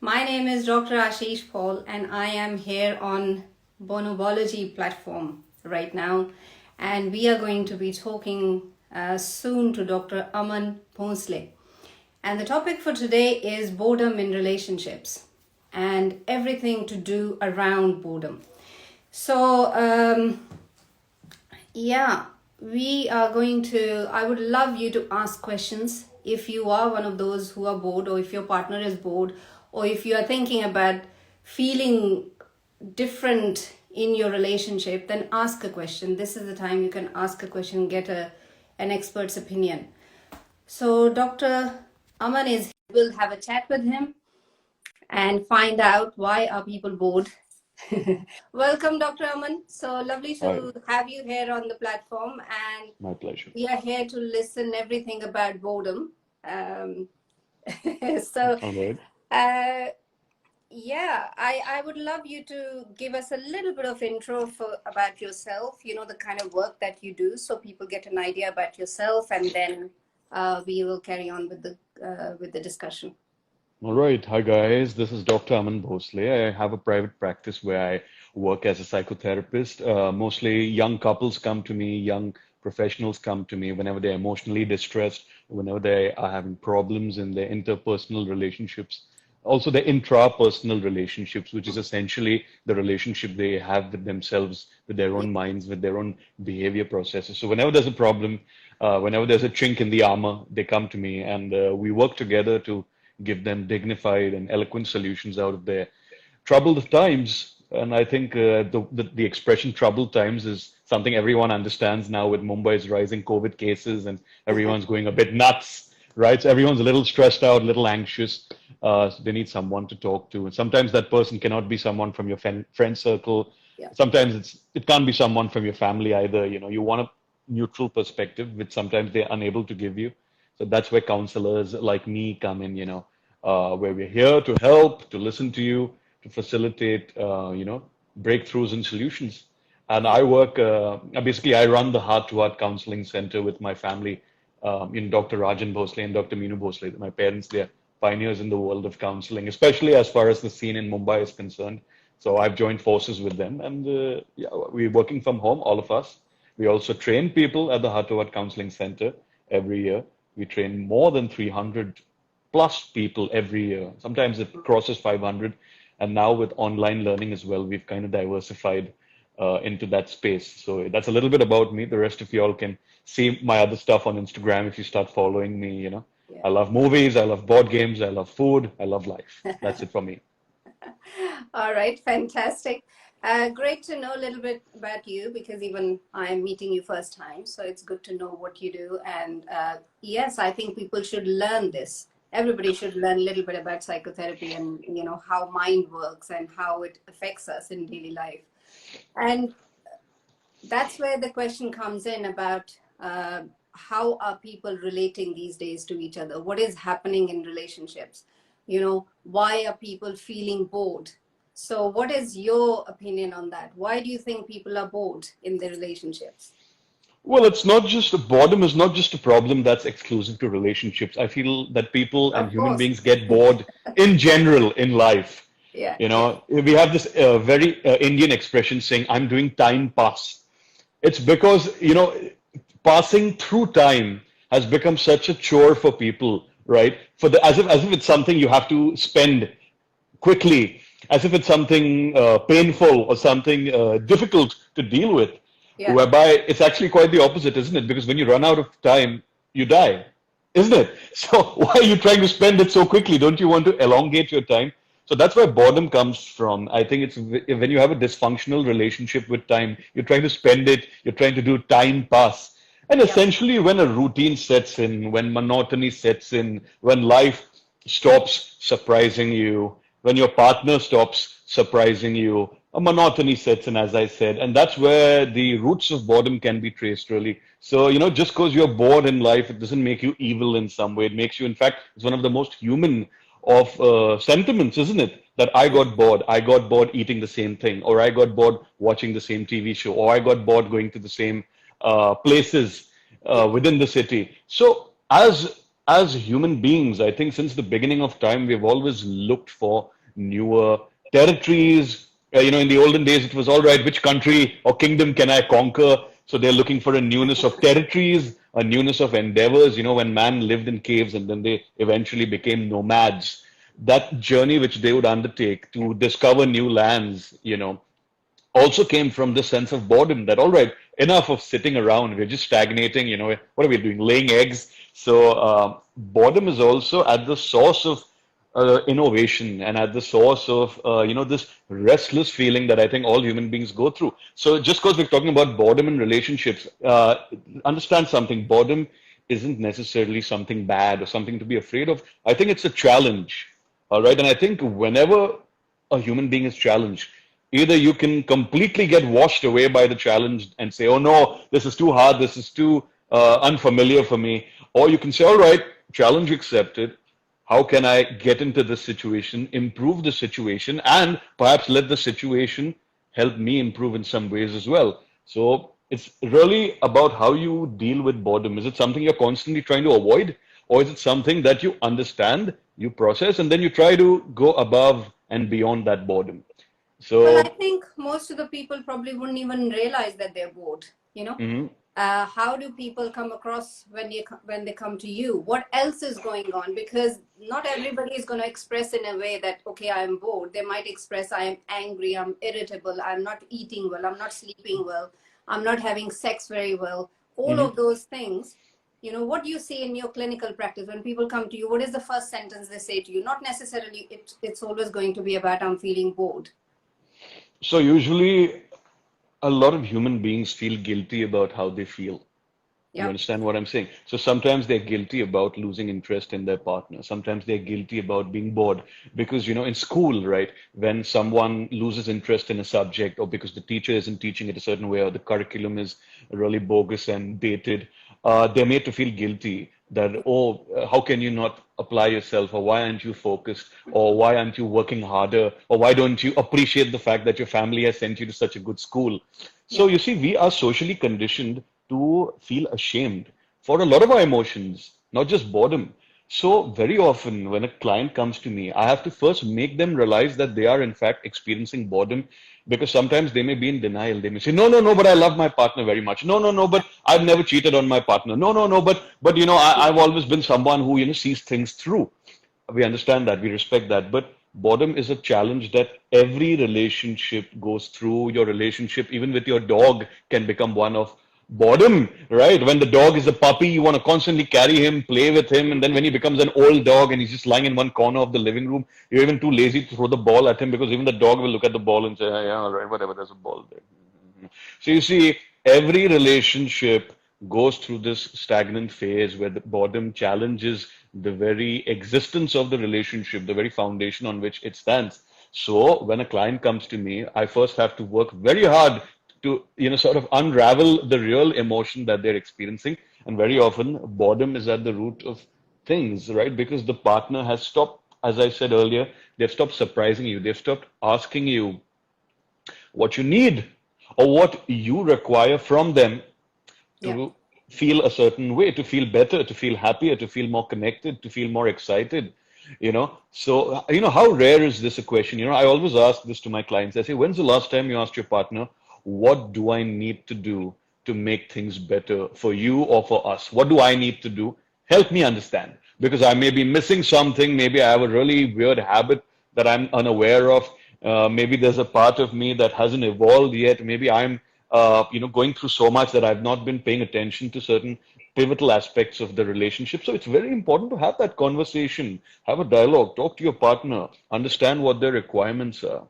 My name is Dr. Ashish Paul, and I am here on Bonobology platform right now. And we are going to be talking soon to Dr. Aman Bhonsle. And the topic for today is boredom in relationships and everything to do around boredom. So, yeah, I would love you to ask questions if you are one of those who are bored, or if your partner is bored, or if you are thinking about feeling different in your relationship, then ask a question. This is the time you can ask a question, get an expert's opinion. So Dr. Aman is here. We'll have a chat with him and find out why are people bored. Welcome, Dr. Aman. So lovely Hi, to have you here on the platform, and my pleasure. we are here to listen everything about boredom. Um, so, All right. uh, yeah, I would love you to give us a little bit of intro about yourself. You know, the kind of work that you do, so people get an idea about yourself, and then we will carry on with the discussion. All right. Hi, guys. This is Dr. Aman Bhonsle. I have a private practice where I work as a psychotherapist. Mostly young couples come to me, young professionals come to me whenever they're emotionally distressed, whenever they are having problems in their interpersonal relationships, also their intrapersonal relationships, which is essentially the relationship they have with themselves, with their Yeah. own minds, with their own behavior processes. So whenever there's a problem, whenever there's a chink in the armor, they come to me and we work together to give them dignified and eloquent solutions out of their troubled times. And I think the expression troubled times is something everyone understands now with Mumbai's rising COVID cases and everyone's going a bit nuts, right? So everyone's a little stressed out, a little anxious. So they need someone to talk to. And sometimes that person cannot be someone from your friend circle. Yeah. Sometimes it can't be someone from your family either. You know, you want a neutral perspective, which sometimes they're unable to give you. So that's where counselors like me come in, where we're here to help, to listen to you, to facilitate, breakthroughs and solutions. And I work, basically, I run the Heart Counselling Centre with my family, in Dr. Rajan Bhosle and Dr. Meenu Bhosle. My parents, they're pioneers in the world of counseling, especially as far as the scene in Mumbai is concerned. So I've joined forces with them, and yeah, we're working from home, all of us. We also train people at the Heart Counselling Centre every year. We train more than 300 plus people every year. Sometimes it crosses 500. And now with online learning as well, we've kind of diversified into that space. So that's a little bit about me. The rest of y'all can see my other stuff on Instagram if you start following me, Yeah. I love movies, I love board games, I love food, I love life. That's it for me. All right, fantastic. Great to know a little bit about you, because even I'm meeting you first time, so it's good to know what you do. And yes, I think people should learn this. Everybody should learn a little bit about psychotherapy, and how mind works and how it affects us in daily life. And that's where the question comes in about how are people relating these days to each other? What is happening in relationships? Why are people feeling bored? So what is your opinion on that? Why do you think people are bored in their relationships? Well, it's not just boredom is not just a problem that's exclusive to relationships. I feel that people and Of human course. beings get bored in general in life. Yeah, You yeah, know, we have this very Indian expression saying, I'm doing time pass. It's because, passing through time has become such a chore for people, right? As if it's something you have to spend quickly, as if it's something painful or something difficult to deal with, yeah, whereby it's actually quite the opposite, isn't it? Because when you run out of time, you die, isn't it? So why are you trying to spend it so quickly? Don't you want to elongate your time? So that's where boredom comes from. I think it's when you have a dysfunctional relationship with time, you're trying to spend it, you're trying to do time pass. And yeah, essentially, when a routine sets in, when monotony sets in, when life stops surprising you, when your partner stops surprising you, a monotony sets in, as I said, and that's where the roots of boredom can be traced, really. So, just because you're bored in life, it doesn't make you evil in some way. It makes you, in fact, it's one of the most human of sentiments, isn't it? That I got bored. I got bored eating the same thing, or I got bored watching the same TV show, or I got bored going to the same places yeah, within the city. So, as as human beings, I think since the beginning of time, we've always looked for newer territories. In the olden days, it was all right, which country or kingdom can I conquer? So they're looking for a newness of territories, a newness of endeavors. When man lived in caves and then they eventually became nomads, that journey which they would undertake to discover new lands, also came from this sense of boredom that, all right, enough of sitting around. We're just stagnating. What are we doing? Laying eggs. So boredom is also at the source of innovation and at the source of, this restless feeling that I think all human beings go through. So just because we're talking about boredom in relationships, understand something. Boredom isn't necessarily something bad or something to be afraid of. I think it's a challenge. All right. And I think whenever a human being is challenged, either you can completely get washed away by the challenge and say, oh no, this is too hard, this is too unfamiliar for me. Or you can say, all right, challenge accepted. How can I get into this situation, improve the situation, and perhaps let the situation help me improve in some ways as well? So it's really about how you deal with boredom. Is it something you're constantly trying to avoid? Or is it something that you understand, you process, and then you try to go above and beyond that boredom? Well, I So, think most of the people probably wouldn't even realize that they're bored. You know, mhm. how do people come across when they come to you? What else is going on? Because not everybody is going to express in a way that, okay, I'm bored. They might express, I am angry, I'm irritable, I'm not eating well, I'm not sleeping well, I'm not having sex very well. All Mhm. of those things. What do you see in your clinical practice when people come to you? What is the first sentence they say to you? Not necessarily it's always going to be about, I'm feeling bored. So usually a lot of human beings feel guilty about how they feel. You Yep. understand what I'm saying? So sometimes they're guilty about losing interest in their partner. Sometimes they're guilty about being bored because, in school, right, when someone loses interest in a subject or because the teacher isn't teaching it a certain way or the curriculum is really bogus and dated, they're made to feel guilty that, oh, how can you not apply yourself, or why aren't you focused, or why aren't you working harder, or why don't you appreciate the fact that your family has sent you to such a good school? So Yep. you see, we are socially conditioned to feel ashamed for a lot of our emotions, not just boredom. So very often when a client comes to me, I have to first make them realize that they are in fact experiencing boredom, because sometimes they may be in denial. They may say, no, no, no, but I love my partner very much. No, no, no, but I've never cheated on my partner. No, no, no, but I've always been someone who, sees things through. We understand that, we respect that, but boredom is a challenge that every relationship goes through. Your relationship, even with your dog, can become one of boredom, right? When the dog is a puppy, you want to constantly carry him, play with him, and then when he becomes an old dog and he's just lying in one corner of the living room, you're even too lazy to throw the ball at him, because even the dog will look at the ball and say, "Ah, yeah, all right, whatever, there's a ball there." So you see, every relationship goes through this stagnant phase where the boredom challenges the very existence of the relationship, the very foundation on which it stands. So when a client comes to me, I first have to work very hard to, sort of unravel the real emotion that they're experiencing. And very often, boredom is at the root of things, right? Because the partner has stopped, as I said earlier, they've stopped surprising you. They've stopped asking you what you need or what you require from them Yep. to feel a certain way, to feel better, to feel happier, to feel more connected, to feel more excited. So how rare is this a question? I always ask this to my clients. I say, when's the last time you asked your partner, what do I need to do to make things better for you or for us? What do I need to do? Help me understand, because I may be missing something. Maybe I have a really weird habit that I'm unaware of. Maybe there's a part of me that hasn't evolved yet. Maybe I'm, going through so much that I've not been paying attention to certain pivotal aspects of the relationship. So it's very important to have that conversation, have a dialogue, talk to your partner, understand what their requirements are.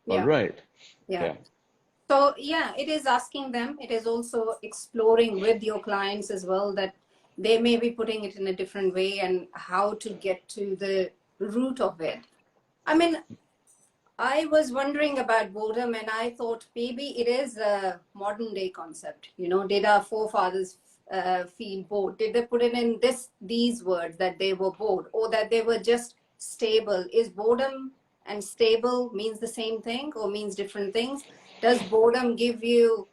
All Yeah. right. Yeah. Yeah. So yeah, it is asking them. It is also exploring with your clients as well, that they may be putting it in a different way and how to get to the root of it. I mean, I was wondering about boredom and I thought maybe it is a modern day concept. Did our forefathers feel bored? Did they put it in these words that they were bored or that they were just stable? Is boredom and stable means the same thing or means different things? Does boredom give you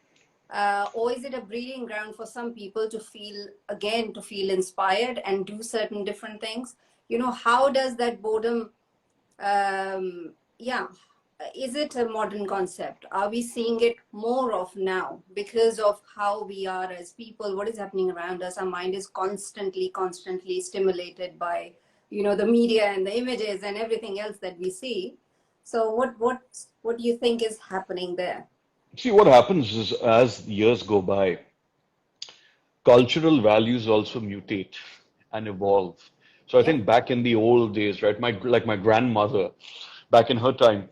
or is it a breeding ground for some people to feel inspired and do certain different things? How does that boredom, yeah, is it a modern concept? Are we seeing it more of now because of how we are as people? What is happening around us? Our mind is constantly stimulated by, the media and the images and everything else that we see. So what do you think is happening there? See, what happens is as years go by, cultural values also mutate and evolve. So I Yeah, think back in the old days, right, my grandmother, back in her time,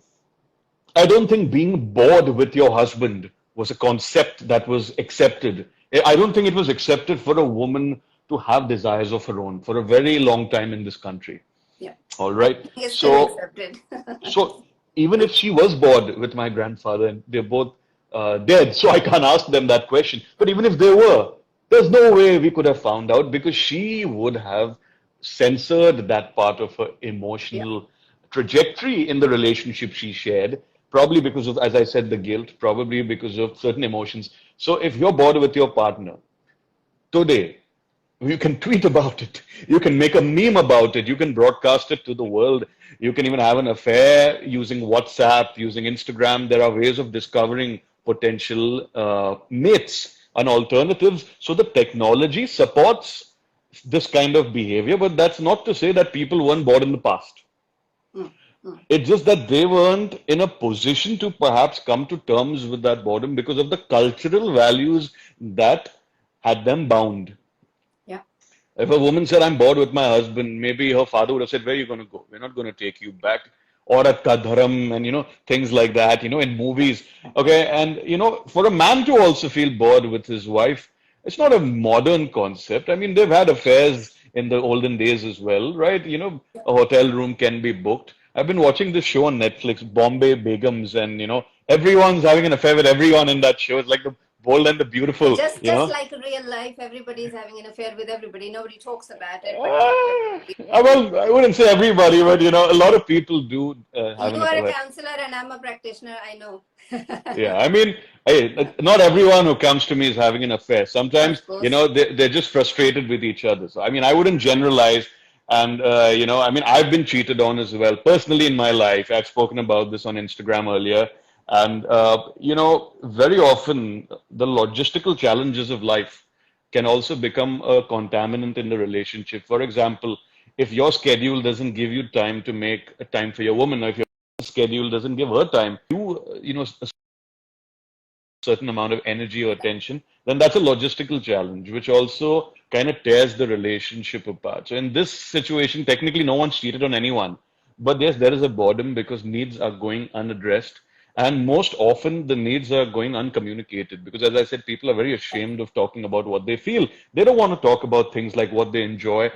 I don't think being bored with your husband was a concept that was accepted. I don't think it was accepted for a woman to have desires of her own for a very long time in this country. yeah. All I right. think it's still So, accepted. so even if she was bored with my grandfather and they're both dead, so I can't ask them that question. But even if they were, there's no way we could have found out because she would have censored that part of her Yeah, emotional trajectory in the relationship she shared, probably because of, as I said, the guilt, probably because of certain emotions. So if you're bored with your partner today, you can tweet about it. You can make a meme about it. You can broadcast it to the world. You can even have an affair using WhatsApp, using Instagram. There are ways of discovering potential mates and alternatives. So the technology supports this kind of behavior, but that's not to say that people weren't bored in the past. mm, mm. It's just that they weren't in a position to perhaps come to terms with that boredom because of the cultural values that had them bound. Yeah, If a woman said, I'm bored with my husband, maybe her father would have said, where are you going to go? We're not going to take you back. Or at Kadharam and, things like that, in movies. Okay. And, for a man to also feel bored with his wife, it's not a modern concept. I mean, they've had affairs in the olden days as well, right? A hotel room can be booked. I've been watching this show on Netflix, Bombay Begums, and, everyone's having an affair with everyone in that show. It's like the bold and the beautiful, just like real life, everybody's having an affair with everybody. Nobody talks about it, but Well, I wouldn't say everybody, but a lot of people do have you an are a affair. counselor and I'm a practitioner. I know. Yeah, I mean, hey, not everyone who comes to me is having an affair. Sometimes, Of course. they're just frustrated with each other. So, I mean, I wouldn't generalize. And, I mean, I've been cheated on as well. Personally, in my life, I've spoken about this on Instagram earlier. And, very often the logistical challenges of life can also become a contaminant in the relationship. For example, if your schedule doesn't give you time to make a time for your woman, or if your schedule doesn't give her time, a certain amount of energy or attention, then that's a logistical challenge, which also kind of tears the relationship apart. So in this situation, technically no one's cheated on anyone. But yes, there is a boredom because needs are going unaddressed. And most often the needs are going uncommunicated because, as I said, people are very ashamed of talking about what they feel. They don't want to talk about things like what they enjoy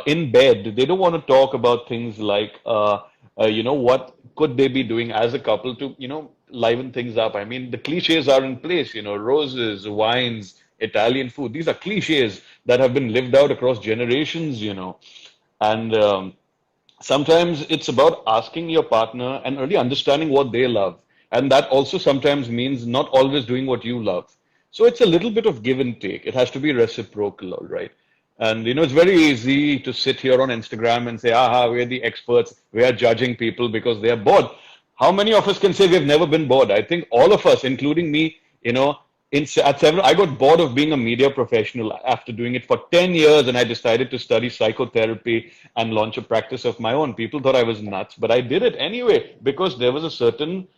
in bed. They don't want to talk about things like, what could they be doing as a couple to, liven things up. I mean, the cliches are in place, roses, wines, Italian food. These are cliches that have been lived out across generations, and sometimes it's about asking your partner and really understanding what they love. And that also sometimes means not always doing what you love. So it's a little bit of give and take. It has to be reciprocal, all right? And it's very easy to sit here on Instagram and say, aha, we're the experts. We are judging people because they are bored. How many of us can say we've never been bored? I think all of us, including me, at several, I got bored of being a media professional after doing it for 10 years, and I decided to study psychotherapy and launch a practice of my own. People thought I was nuts, but I did it anyway because there was a certain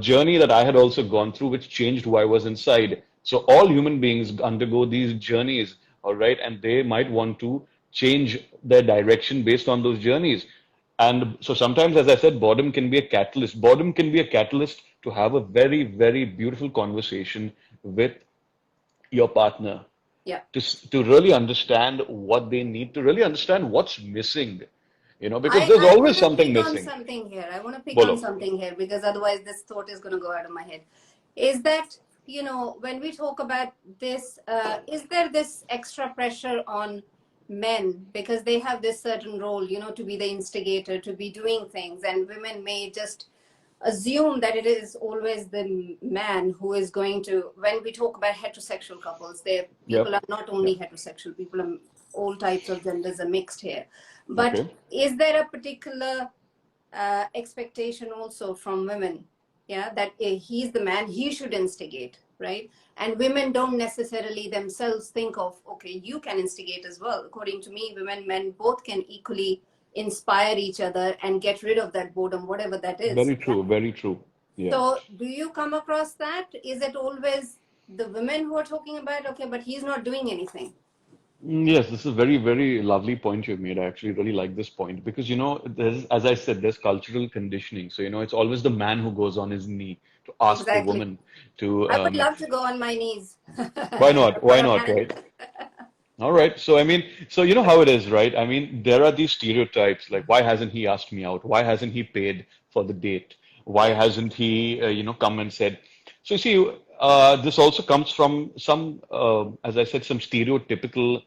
journey that I had also gone through which changed who I was inside. So all human beings undergo these journeys, all right, and they might want to change their direction based on those journeys. And so sometimes, as I said, boredom can be a catalyst. Boredom can be a catalyst to have a very, very beautiful conversation with your partner Yeah. to really understand what they need, to really understand what's missing, because I, there's I always want to something pick on missing. something here. I want to pick on Bolo. something here because otherwise this thought is going to go out of my head. Is that, when we talk about this, is there this extra pressure on men because they have this certain role, to be the instigator, to be doing things, and women may just assume that it is always the man who is going to, when we talk about heterosexual couples, there people Yep. are not only heterosexual, people are all types of genders are mixed here. But Okay. is there a particular expectation also from women, yeah, that he's the man, he should instigate, right? And women don't necessarily themselves think of, okay, you can instigate as well. According to me, women, men, both can equally inspire each other and get rid of that boredom, whatever that is. Very true. Very true. Yeah. So do you come across that? Is it always the women who are talking about, okay, but he's not doing anything? Yes, this is a very, very lovely point you've made. I actually really like this point because, there's, as I said, there's cultural conditioning. So, it's always the man who goes on his knee to ask the Exactly. woman to, I would love to go on my knees why not? for Why a not, man. right? All right. So, I mean, so you know how it is, right? I mean, there are these stereotypes like, why hasn't he asked me out? Why hasn't he paid for the date? Why Yeah. hasn't he, come and said? So, you see, this also comes from some, as I said, some stereotypical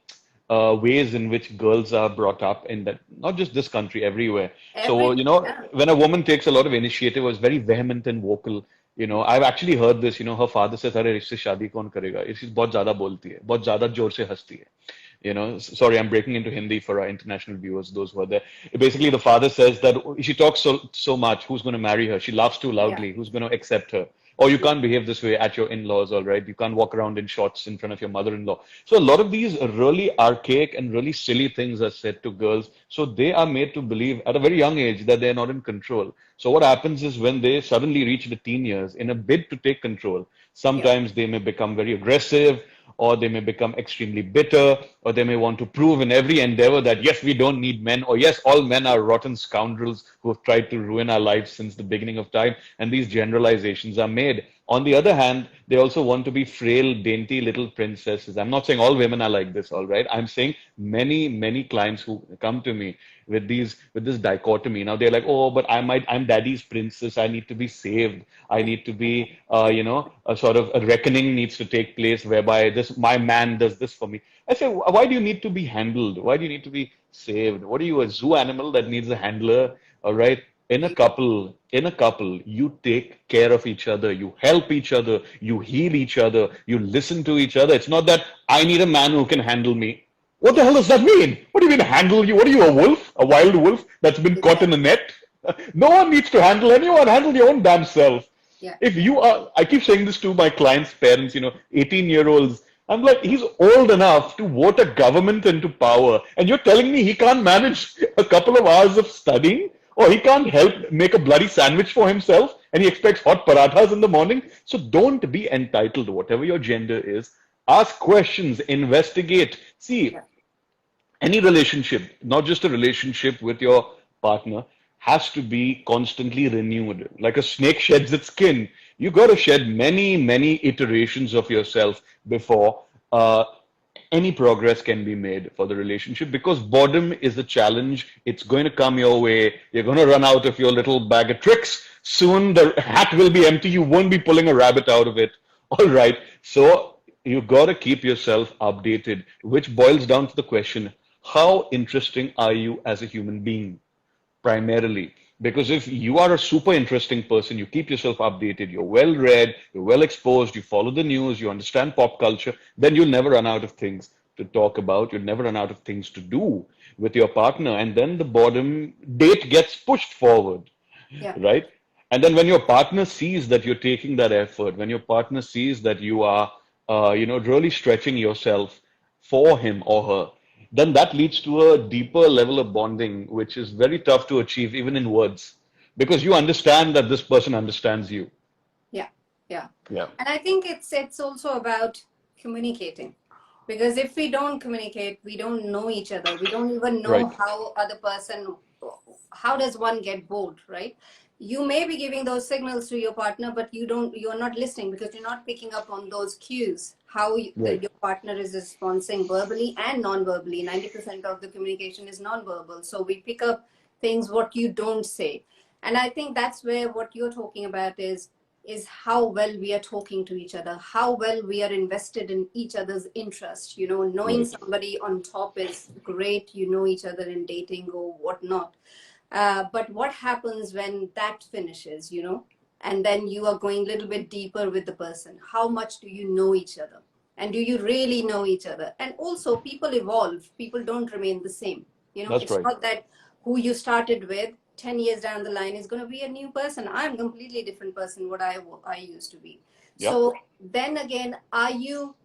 ways in which girls are brought up in that, not just this country, everywhere. So, Everywhere. Yeah. when a woman takes a lot of initiative, was very vehement and vocal. I've actually heard this, her father says, अरे इससे शादी कौन करेगा? She's बहुत ज़्यादा बोलती है, बहुत ज़्यादा जोर से हंसती है. Sorry, I'm breaking into Hindi for our international viewers, those who are there. Basically, the father says that she talks so much. Who's going to marry her? She laughs too Yeah. loudly. Who's going to accept her? Or you can't behave this way at your in-laws, all right? You can't walk around in shorts in front of your mother-in-law. So a lot of these really archaic and really silly things are said to girls. So they are made to believe at a very young age that they're not in control. So what happens is when they suddenly reach the teen years, in a bid to take control, Yeah. sometimes they may become very aggressive, or they may become extremely bitter, or they may want to prove in every endeavor that yes, we don't need men, or yes, all men are rotten scoundrels who have tried to ruin our lives since the beginning of time, and these generalizations are made. On the other hand, they also want to be frail, dainty little princesses. I'm not saying all women are like this, all right? I'm saying many, many clients who come to me with this dichotomy. Now they're like, oh, but I'm daddy's princess. I need to be saved. I need to be, a sort of a reckoning needs to take place whereby my man does this for me. I say, why do you need to be handled? Why do you need to be saved? What are you, a zoo animal that needs a handler? All right. In a couple, you take care of each other, you help each other, you heal each other, you listen to each other. It's not that I need a man who can handle me. What the hell does that mean? What do you mean handle you? What are you, a wolf? A wild wolf that's been caught in a Exactly. net? No one needs to handle anyone. Handle your own damn self. Yeah. If you are, I keep saying this to my clients' parents, 18-year-olds. I'm like, he's old enough to vote a government into power. And you're telling me he can't manage a couple of hours of studying? Or he can't help make a bloody sandwich for himself and he expects hot parathas in the morning? So don't be entitled, whatever your gender is. Ask questions, investigate. See, Yeah. any relationship, not just a relationship with your partner, has to be constantly renewed. Like a snake sheds its skin, you got to shed many, many iterations of yourself before any progress can be made for the relationship because boredom is a challenge. It's going to come your way. You're going to run out of your little bag of tricks. Soon the hat will be empty. You won't be pulling a rabbit out of it. All right. So you got to keep yourself updated, which boils down to the question, how interesting are you as a human being? Primarily. Because if you are a super interesting person, you keep yourself updated, you're well read, you're well exposed, you follow the news, you understand pop culture, then you'll never run out of things to talk about. You'll never run out of things to do with your partner. And then the boredom date gets pushed forward, Yeah. right? And then when your partner sees that you're taking that effort, when your partner sees that you are, really stretching yourself for him or her, then that leads to a deeper level of bonding, which is very tough to achieve even in words, because you understand that this person understands you. Yeah. Yeah. Yeah, And I think it's also about communicating. Because if we don't communicate, we don't know each other. We don't even know right. how other person, how does one get bored, right? You may be giving those signals to your partner, but you're not listening because you're not picking up on those cues, how Right. your partner is responding verbally and non-verbally. 90% of the communication is non-verbal. So we pick up things what you don't say. And I think that's where what you're talking about is how well we are talking to each other, how well we are invested in each other's interest. Knowing Right. somebody on top is great, each other in dating or whatnot. But what happens when that finishes, and then you are going a little bit deeper with the person? How much do you know each other? And do you really know each other? And also, people evolve. People don't remain the same. That's It's right. not that who you started with 10 years down the line is going to be a new person. I'm a completely different person what I used to be. Yeah. So then again, are you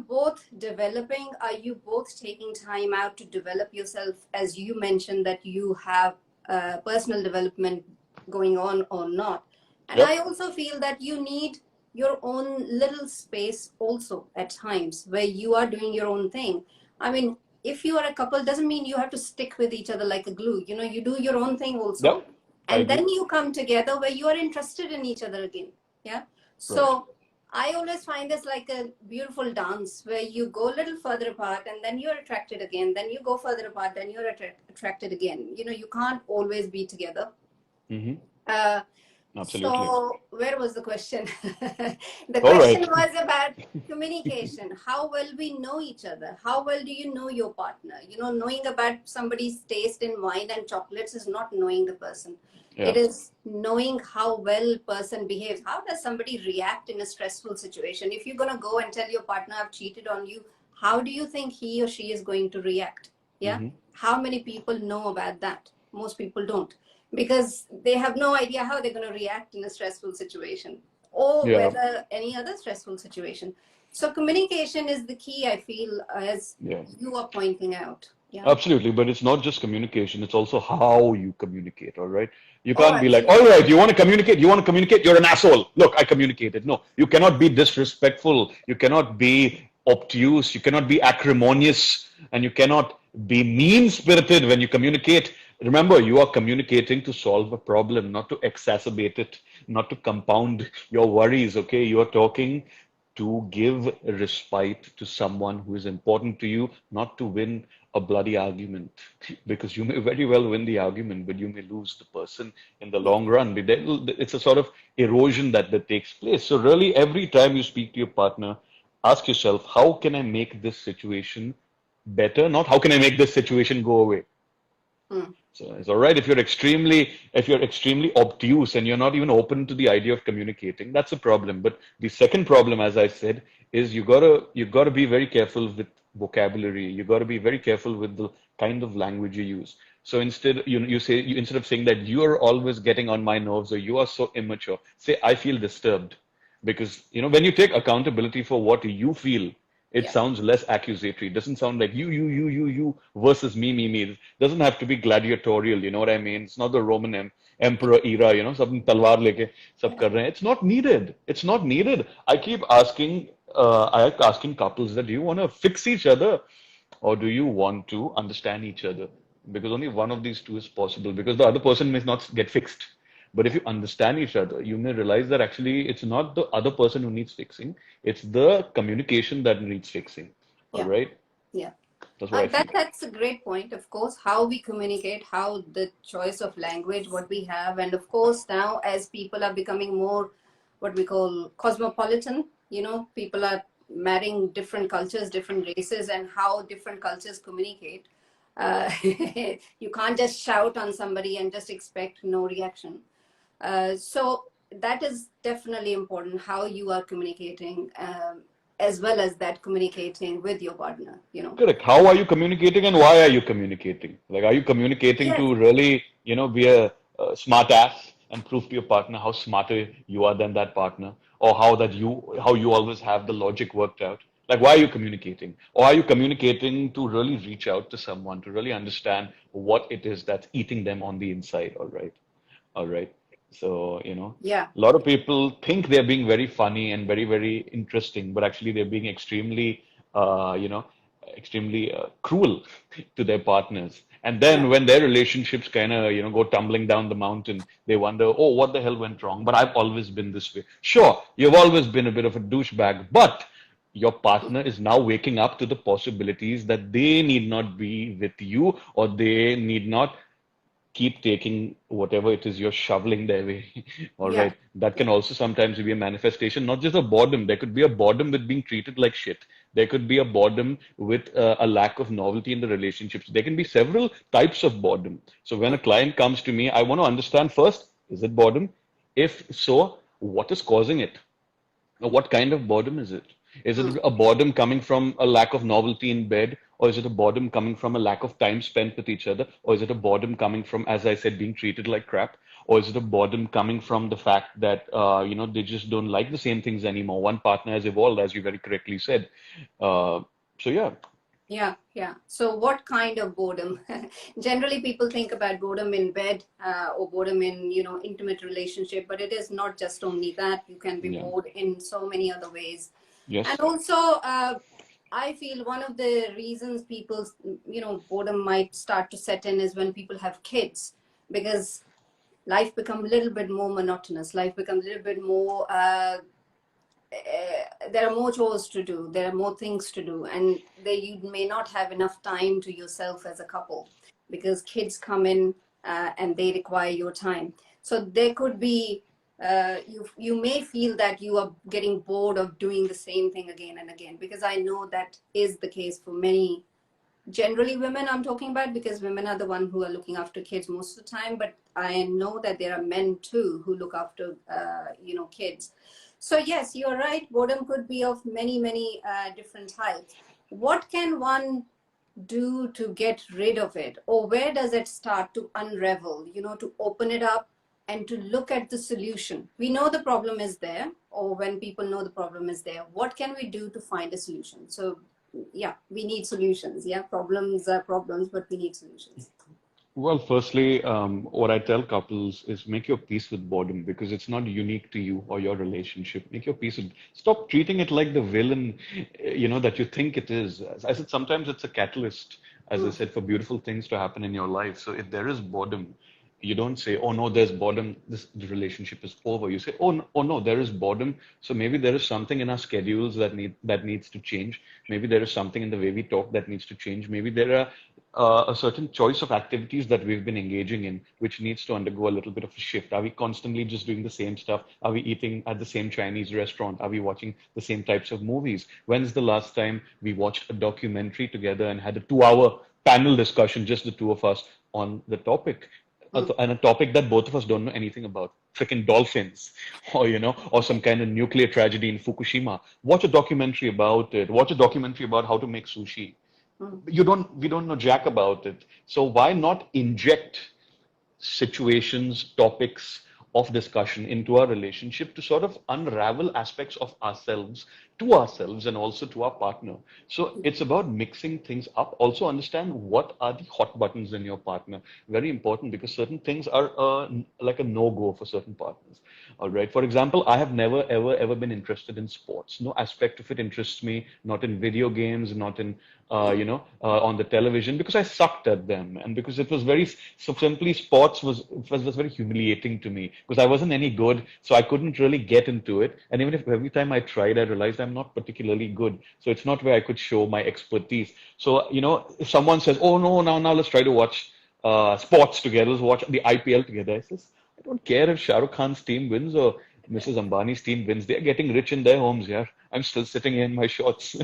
both developing? Are you both taking time out to develop yourself? As you mentioned that you have personal development going on or not. And I Yep. also feel that you need your own little space also at times where you are doing your own thing. I mean, if you are a couple, doesn't mean you have to stick with each other like a glue. You do your own thing also. Yep. I And agree. then you come together where you are interested in each other again. Yeah. Right. So I always find this like a beautiful dance where you go a little further apart and then you're attracted again. Then you go further apart, then you're attracted again. You can't always be together. Mm-hmm. Uh, Absolutely. so where was the question? The All question right. was about communication. How well we know each other? How well do you know your partner? Knowing about somebody's taste in wine and chocolates is not knowing the person. It Yeah. is knowing how well person behaves. How does somebody react in a stressful situation? If you're going to go and tell your partner I've cheated on you, how do you think he or she is going to react? Yeah. Mm-hmm. How many people know about that? Most people don't, because they have no idea how they're going to react in a stressful situation or Yeah. whether any other stressful situation. So communication is the key, I feel, as Yeah. you are pointing out. Yeah. Absolutely, but it's not just communication, it's also how you communicate, all right? You Oh, can't be like, all absolutely. right, you want to communicate, you're an asshole. Look, I communicated. No, you cannot be disrespectful, you cannot be obtuse, you cannot be acrimonious, and you cannot be mean-spirited when you communicate. Remember, you are communicating to solve a problem, not to exacerbate it, not to compound your worries, okay? You are talking to give respite to someone who is important to you, not to win a bloody argument. Because you may very well win the argument, but you may lose the person in the Yeah. long run. But then it's a sort of erosion that takes place. So really, every time you speak to your partner, ask yourself, how can I make this situation better? Not how can I make this situation go away? Mm. So it's all right if you're extremely obtuse and you're not even open to the idea of communicating, that's a problem. But the second problem, as I said, is you gotta be very careful with vocabulary. You gotta be very careful with the kind of language you use. So instead of saying that you are always getting on my nerves or you are so immature, say I feel disturbed. Because when you take accountability for what you feel, it Yeah. sounds less accusatory. It doesn't sound like you versus me. It doesn't have to be gladiatorial. You know what I mean? It's not the Roman emperor era. Sab talwar leke sab kar rahe hain. It's not needed. It's not needed. I keep asking couples that do you want to fix each other or do you want to understand each other? Because only one of these two is possible. Because the other person may not get fixed. But if Yeah. you understand each other, you may realize that actually it's not the other person who needs fixing, it's the communication that needs fixing. All Yeah. right? Yeah. That's what I feel. That's a great point. Of course, how we communicate, how the choice of language, what we have, and of course now as people are becoming more what we call cosmopolitan, people are marrying different cultures, different races, and how different cultures communicate. You can't just shout on somebody and just expect no reaction. So that is definitely important, how you are communicating, as well as that communicating with your partner. Correct. How are you communicating and why are you communicating? Like, are you communicating Yes. to really, be a smart ass and prove to your partner how smarter you are than that partner, or how you always have the logic worked out? Like, why are you communicating? Or are you communicating to really reach out to someone, to really understand what it is that's eating them on the inside? All right. All right. So, Yeah. a lot of people think they're being very funny and very, very interesting, but actually they're being uh, you know, extremely cruel to their partners. And Yeah. then when their relationships kind of, go tumbling down the mountain, they wonder, oh, what the hell went wrong? But I've always been this way. Sure, you've always been a bit of a douchebag, but your partner is now waking up to the possibilities that they need not be with you or they need not keep taking whatever it is you're shoveling their way. All Yeah. right. That Yeah. can also sometimes be a manifestation, not just of boredom. There could be a boredom with being treated like shit. There could be a boredom with a lack of novelty in the relationships. There can be several types of boredom. So when a client comes to me, I want to understand first, is it boredom? If so, what is causing it? What kind of boredom is it? Is it a boredom coming from a lack of novelty in bed, or is it a boredom coming from a lack of time spent with each other, or is it a boredom coming from, as I said, being treated like crap, or is it a boredom coming from the fact that they just don't like the same things anymore? One partner has evolved, as you very correctly said. So yeah. Yeah, yeah. So what kind of boredom? Generally, people think about boredom in bed or boredom in, intimate relationship, but it is not just only that. You can be Yeah. bored in so many other ways. And Yes. also, I feel one of the reasons people's, boredom might start to set in is when people have kids, because life becomes a little bit more monotonous. Life becomes a little bit more there are more chores to do, there are more things to do, and you may not have enough time to yourself as a couple because kids come in and they require your time. So there could be you may feel that you are getting bored of doing the same thing again and again, because I know that is the case for many, generally women I'm talking about, because women are the one who are looking after kids most of the time, but I know that there are men too who look after kids. So yes, you're right, boredom could be of many different types. What can one do to get rid of it, or where does it start to unravel, to open it up and to look at the solution? We know the problem is there, or when people know the problem is there, what can we do to find a solution? So yeah, we need solutions. Yeah, problems are problems, but we need solutions. Well, firstly, what I tell couples is make your peace with boredom because it's not unique to you or your relationship. Make your peace with, stop treating it like the villain, that you think it is. As I said, sometimes it's a catalyst, as I Mm, said, for beautiful things to happen in your life. So if there is boredom, you don't say, oh no, there's boredom, the relationship is over. You say, oh no, there is boredom. So maybe there is something in our schedules that needs to change. Maybe there is something in the way we talk that needs to change. Maybe there are a certain choice of activities that we've been engaging in, which needs to undergo a little bit of a shift. Are we constantly just doing the same stuff? Are we eating at the same Chinese restaurant? Are we watching the same types of movies? When's the last time we watched a documentary together and had a 2 hour panel discussion, just the two of us, on the topic? mm, And a topic that both of us don't know anything about. Freaking dolphins, or some kind of nuclear tragedy in Fukushima. Watch a documentary about it. Watch a documentary about how to make sushi. mm, We don't know jack about it. So why not inject situations, topics of discussion into our relationship to sort of unravel aspects of ourselves to ourselves and also to our partner. So it's about mixing things up. Also understand what are the hot buttons in your partner. Very important because certain things are like a no-go for certain partners. All right. For example, I have never, ever been interested in sports. No aspect of it interests me, not in video games, not in, on the television, because I sucked at them. And because it was very, so simply sports was very humiliating to me because I wasn't any good. So I couldn't really get into it. And even if every time I tried, I realized I'm not particularly good. So it's not where I could show my expertise. So, if someone says, oh no, now let's try to watch sports together, let's watch the IPL together. I says, I don't care if Shah Rukh Khan's team wins or Mrs. Ambani's team wins. They're getting rich in their homes, yeah. I'm still sitting here in my shorts.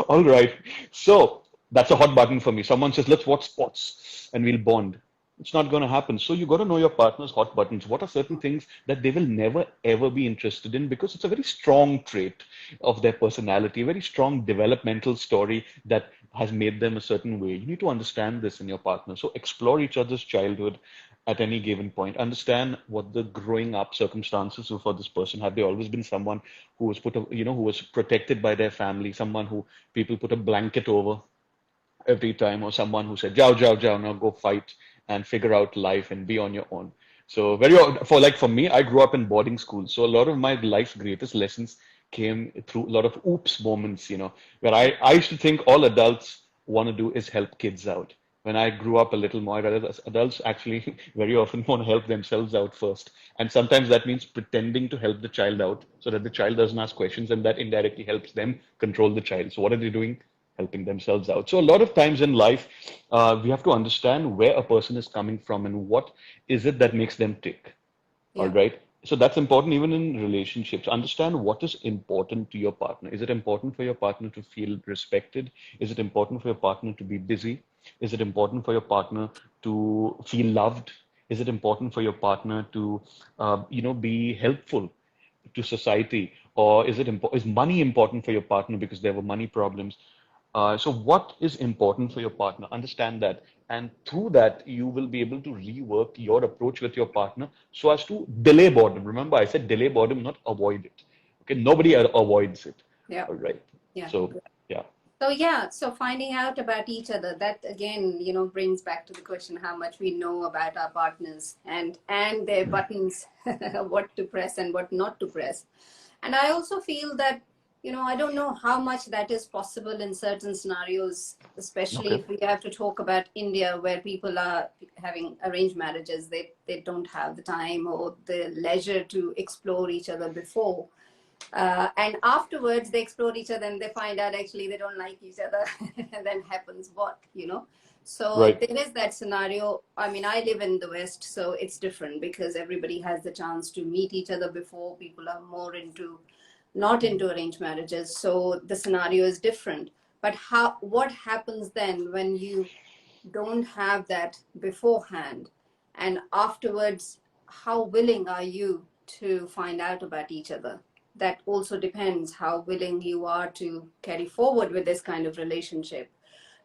All right. So that's a hot button for me. Someone says, let's watch sports and we'll bond. It's not going to happen. So you got to know your partner's hot buttons. What are certain things that they will never ever be interested in because it's a very strong trait of their personality, a very strong developmental story that has made them a certain way. You need to understand this in your partner. So explore each other's childhood at any given point. Understand what the growing up circumstances were for this person. Have they always been someone who was who was protected by their family, someone who people put a blanket over every time, or someone who said, "Jao, jao, jao, now go fight and figure out life and be on your own." So for me, I grew up in boarding school, so a lot of my life's greatest lessons came through a lot of oops moments, where I used to think all adults want to do is help kids out. When I grew up a little more, I realized adults actually very often want to help themselves out first. And sometimes that means pretending to help the child out so that the child doesn't ask questions and that indirectly helps them control the child. So what are they doing? Helping themselves out. So a lot of times in life, we have to understand where a person is coming from and what is it that makes them tick. All yeah. right. So that's important even in relationships. Understand what is important to your partner. Is it important for your partner to feel respected? Is it important for your partner to be busy? Is it important for your partner to feel loved? Is it important for your partner to, be helpful to society? Or is money important for your partner because there were money problems? So what is important for your partner? Understand that. And through that, you will be able to rework your approach with your partner so as to delay boredom. Remember, I said delay boredom, not avoid it. Okay, nobody avoids it. Yeah. All right. Yeah. So, yeah. So yeah, so finding out about each other, that again, brings back to the question how much we know about our partners and their buttons, what to press and what not to press. And I also feel that, I don't know how much that is possible in certain scenarios, especially Okay. if we have to talk about India, where people are having arranged marriages. They don't have the time or the leisure to explore each other before. And afterwards, they explore each other and they find out actually they don't like each other. And then happens what? So Right. there is that scenario. I mean, I live in the West, so it's different because everybody has the chance to meet each other before. People are more not into arranged marriages. So the scenario is different. But what happens then when you don't have that beforehand? And afterwards, how willing are you to find out about each other? That also depends how willing you are to carry forward with this kind of relationship.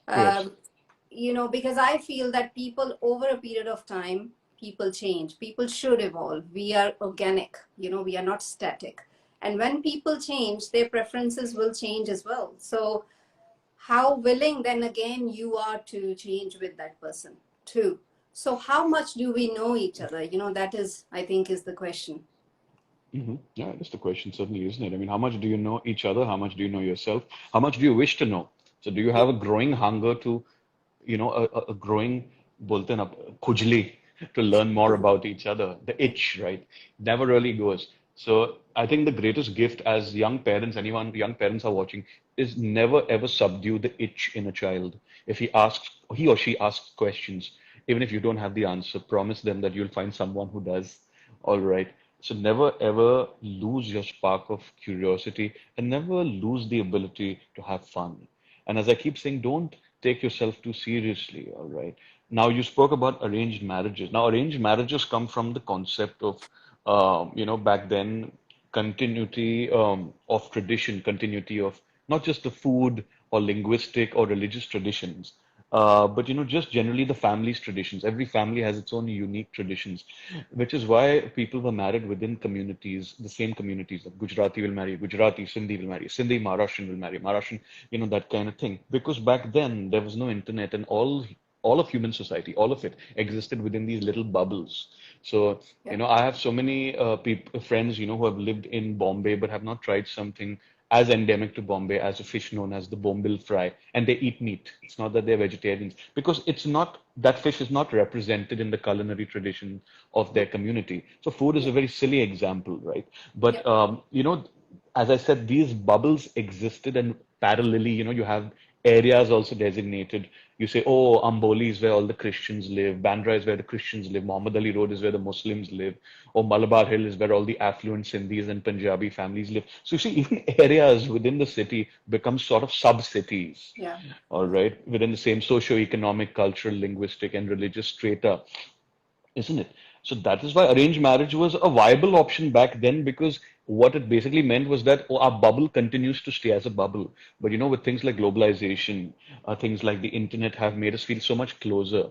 Correct. Um, because I feel that people over a period of time, people change. People should evolve. We are organic, we are not static. And when people change, their preferences will change as well. So how willing then again you are to change with that person too. So how much do we know each other? That is, I think, is the question. Yeah, that's the question, certainly, isn't it? I mean, how much do you know each other? How much do you know yourself? How much do you wish to know? So, do you Yeah. have a growing hunger to, a growing, bolte na, khujli, to learn more about each other? The itch, right? Never really goes. So, I think the greatest gift as young parents, anyone young parents are watching, is never ever subdue the itch in a child. If he or she asks questions, even if you don't have the answer, promise them that you'll find someone who does. All right. So never ever lose your spark of curiosity and never lose the ability to have fun. And as I keep saying, don't take yourself too seriously. All right. Now you spoke about arranged marriages. Now arranged marriages come from the concept of, back then continuity of tradition, continuity of not just the food or linguistic or religious traditions, but just generally the family's traditions. Every family has its own unique traditions, which is why people were married within communities, the same communities. Like Gujarati will marry Gujarati, Sindhi will marry Sindhi, Maharashtrian will marry Maharashtrian, that kind of thing. Because back then there was no internet, and all of human society, all of it existed within these little bubbles. So, Yeah. I have so many friends, who have lived in Bombay but have not tried something as endemic to Bombay as a fish known as the bombil fry, and they eat meat. It's not that they're vegetarians because it's not that fish is not represented in the culinary tradition of their community. So food is Yeah. a very silly example, right? Yeah. But as I said, these bubbles existed, and parallelly, you have areas also designated. You say, oh, Amboli is where all the Christians live, Bandra is where the Christians live, Muhammad Ali Road is where the Muslims live, or Malabar Hill is where all the affluent Sindhis and Punjabi families live. So you see, even areas within the city become sort of sub-cities, Yeah. all right, within the same socio-economic, cultural, linguistic, and religious strata, isn't it? So that is why arranged marriage was a viable option back then, because what it basically meant was that, oh, our bubble continues to stay as a bubble. But with things like globalization, things like the internet have made us feel so much closer,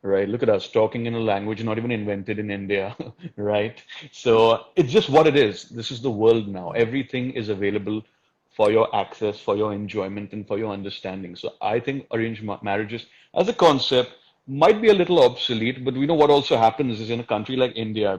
right? Look at us talking in a language not even invented in India, right? So it's just what it is. This is the world now. Everything is available for your access, for your enjoyment, and for your understanding. So I think arranged marriages as a concept might be a little obsolete, but we know what also happens is in a country like India,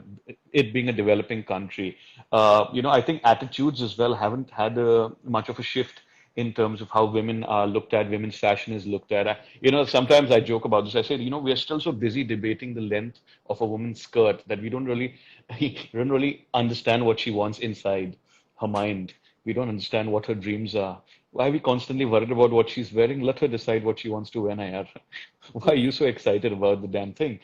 it being a developing country, I think attitudes as well haven't had much of a shift in terms of how women are looked at, women's fashion is looked at. Sometimes I joke about this. I say, we are still so busy debating the length of a woman's skirt that we don't really, we don't really understand what she wants inside her mind. We don't understand what her dreams are. Why are we constantly worried about what she's wearing? Let her decide what she wants to wear, Nayar. Why are you so excited about the damn thing?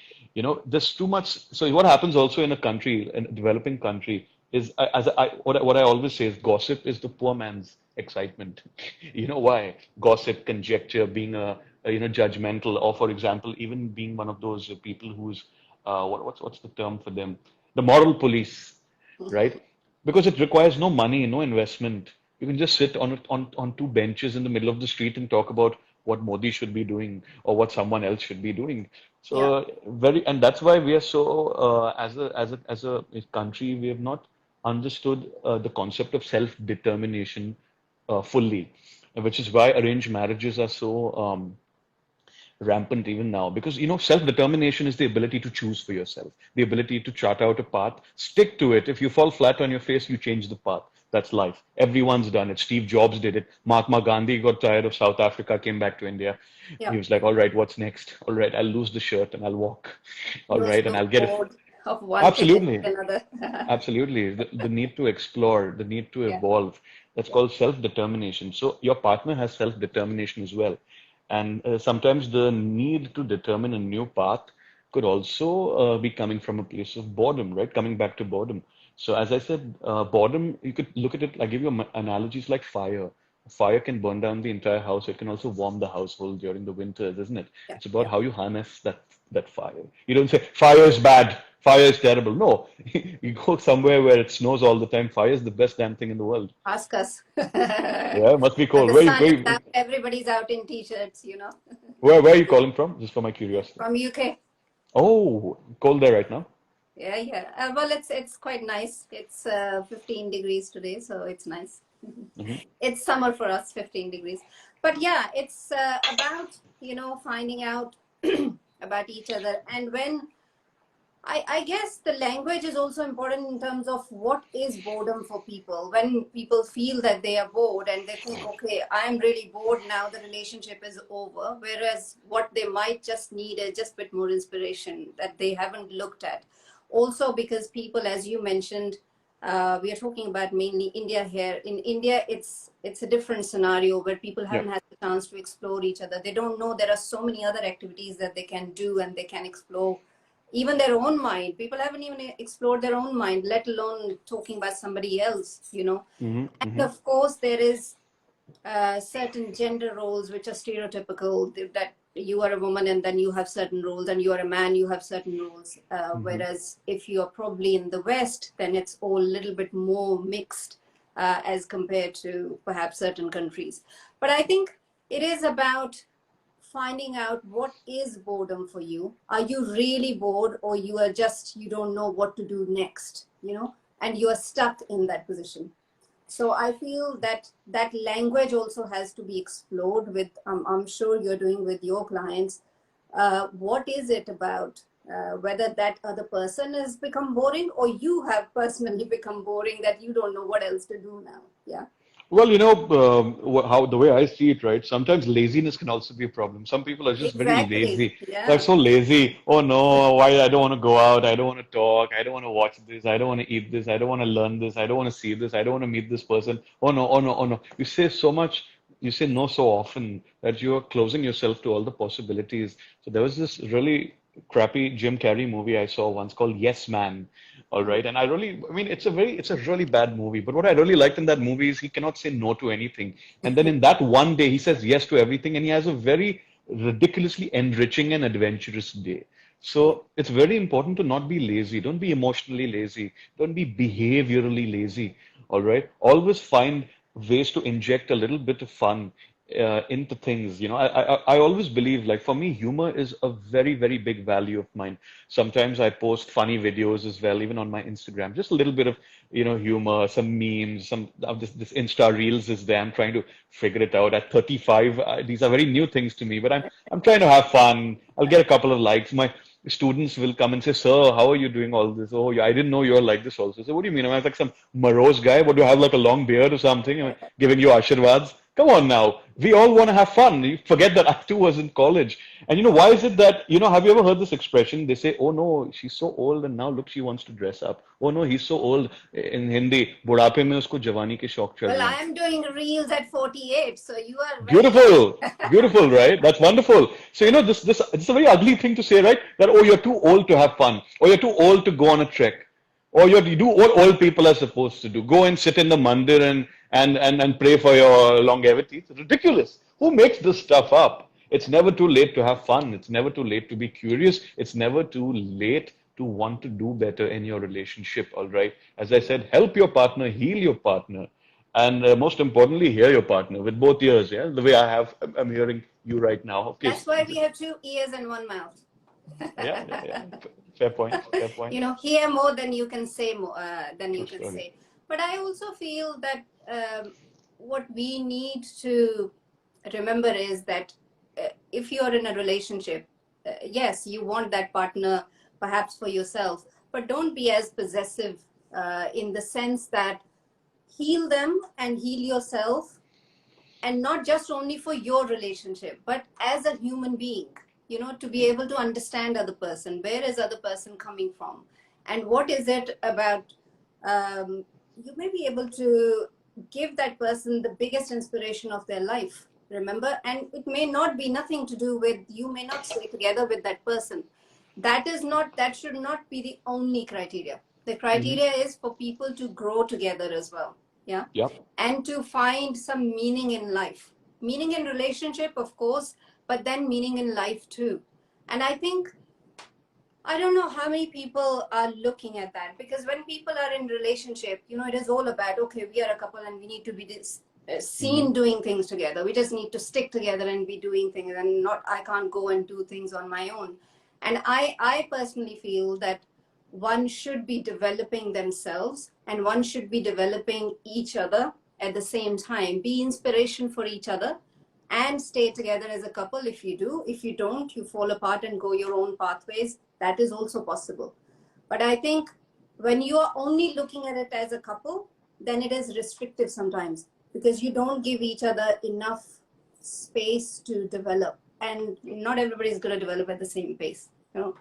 There's too much. So what happens also in a country, in a developing country, is what I always say is gossip is the poor man's excitement. You know why? Gossip, conjecture, being judgmental, or for example, even being one of those people who's what's the term for them? The moral police, right? Because it requires no money, no investment. You can just sit on two benches in the middle of the street and talk about what Modi should be doing or what someone else should be doing. Yeah. So and that's why we are so as a country, we have not understood the concept of self-determination fully, which is why arranged marriages are so rampant even now, because self-determination is the ability to choose for yourself, the ability to chart out a path, stick to it. If you fall flat on your face, you change the path. That's life. Everyone's done it. Steve Jobs did it. Mahatma Gandhi got tired of South Africa, came back to India. Yeah. He was like, all right, what's next? All right, I'll lose the shirt and I'll walk. He All was right, and so I'll get it. bored of one thing Absolutely. and another. Absolutely. The need to explore, the need to Yeah. evolve. That's Yeah. called self-determination. So your partner has self-determination as well. And sometimes the need to determine a new path could also be coming from a place of boredom, right? Coming back to boredom. So as I said, boredom, you could look at it, I give you analogies like fire. Fire can burn down the entire house. It can also warm the household during the winters, isn't it? Yeah. It's about Yeah. how you harness that fire. You don't say fire is bad, fire is terrible. No, you go somewhere where it snows all the time. Fire is the best damn thing in the world. Ask us. Yeah, it must be When cold. the Where, sun is where, out, everybody's out in t-shirts. where are you calling from? Just for my curiosity. From UK. Oh, cold there right now. Yeah, yeah. Well, it's quite nice. It's 15 degrees today, so it's nice. Hmm. It's summer for us, 15 degrees. But yeah, it's about, finding out about each other. And when I guess the language is also important in terms of what is boredom for people. When people feel that they are bored and they think, okay, I'm really bored now, the relationship is over. Whereas what they might just need is just a bit more inspiration that they haven't looked at. Also, because people, as you mentioned, we are talking about mainly India here. In India, it's a different scenario where people Yeah. haven't had the chance to explore each other. They don't know there are so many other activities that they can do and they can explore even their own mind. People haven't even explored their own mind, let alone talking about somebody else. Hmm. And Hmm. of course, there is certain gender roles which are stereotypical, that you are a woman and then you have certain roles, and you are a man, you have certain roles. Hmm. Whereas if you are probably in the West, then it's all a little bit more mixed as compared to perhaps certain countries. But I think it is about finding out what is boredom for you. Are you really bored, or you don't know what to do next, and you are stuck in that position? So I feel that that language also has to be explored with, I'm sure you're doing with your clients. What is it about, whether that other person has become boring or you have personally become boring, that you don't know what else to do now? Yeah, Well, how the way I see it, right? Sometimes laziness can also be a problem. Some people are just very exactly. lazy. They're Yeah, so lazy. Oh no, why I don't want to go out. I don't want to talk. I don't want to watch this. I don't want to eat this. I don't want to learn this. I don't want to see this. I don't want to meet this person. Oh no, oh no, oh no. You say so much. You say no so often that you're closing yourself to all the possibilities. So there was this really crappy Jim Carrey movie I saw once called Yes Man. All right. And I mean, it's a really bad movie. But what I really liked in that movie is he cannot say no to anything. And then in that one day, he says yes to everything. And he has a very ridiculously enriching and adventurous day. yeah, So it's very important to not be lazy. Don't be emotionally lazy. Don't be behaviorally lazy. All right. Always find ways to inject a little bit of fun into things. I always believe, like, for me, humor is a very, very big value of mine. Sometimes I post funny videos as well, even on my Instagram. Just a little bit of, humor, some memes, some of this Insta Reels is there. I'm trying to figure it out. At 35, these are very new things to me, but I'm trying to have fun. I'll get a couple of likes. My students will come and say, "Sir, how are you doing all this? Oh, yeah, I didn't know you're like this also." So what do you mean? Am I like some morose guy? What, do I have like a long beard or something? Am I giving you ashirwads? Come on now. We all want to have fun. You forget that I too was in college. And why is it that, have you ever heard this expression? They say, oh no, she's so old and now look, she wants to dress up. Oh no, he's so old. In Hindi, बुढ़ापे में उसको जवानी के शौक चढ़ Well, रहे I हैं. am doing reels at 48, so you are very Beautiful, lucky. beautiful, right? That's wonderful. So this is a very ugly thing to say, right? That oh, you're too old to have fun, or you're too old to go on a trek, or you do what old people are supposed to do: go and sit in the mandir and pray for your longevity. It's ridiculous. Who makes this stuff up? It's never too late to have fun. It's never too late to be curious. It's never too late to want to do better in your relationship. All right. As I said, help your partner, heal your partner. And most importantly, hear your partner with both ears. Yeah, the way I'm hearing you right now. Okay, That's why we have two ears and one mouth. yeah, yeah, yeah. Fair point. Fair point. Hear more than you can say more than you True can story. say. But I also feel that what we need to remember is that if you're in a relationship, yes, you want that partner perhaps for yourself, but don't be as possessive in the sense that heal them and heal yourself, and not just only for your relationship, but as a human being, to be able to understand other person, where is other person coming from, and what is it about. You may be able to give that person the biggest inspiration of their life, remember, and it may not be nothing to do with, you may not stay together with that person. That should not be the only criteria. The Hmm. criteria is for people to grow together as well. Yeah. Yeah. And to find some meaning in life, meaning in relationship, of course, but then meaning in life too. And I think, I don't know how many people are looking at that, because when people are in relationship, it is all about, okay, we are a couple and we need to be Hmm. seen doing things together. We just need to stick together and be doing things, and not, I can't go and do things on my own. And I personally feel that one should be developing themselves and one should be developing each other at the same time. Be inspiration for each other and stay together as a couple. If you do, if you don't, you fall apart and go your own pathways. That is also possible. But I think when you are only looking at it as a couple, then it is restrictive sometimes, because you don't give each other enough space to develop, and not everybody is going to develop at the same pace.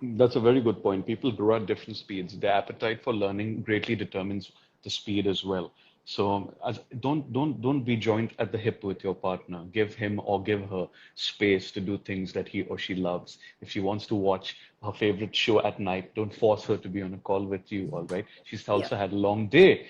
That's a very good point. People grow at different speeds. Their appetite for learning greatly determines the speed as well. So don't be joined at the hip with your partner. Give him or give her space to do things that he or she loves. If she wants to watch her favorite show at night, don't force her to be on a call with you, all right? She's Yeah. also had a long day.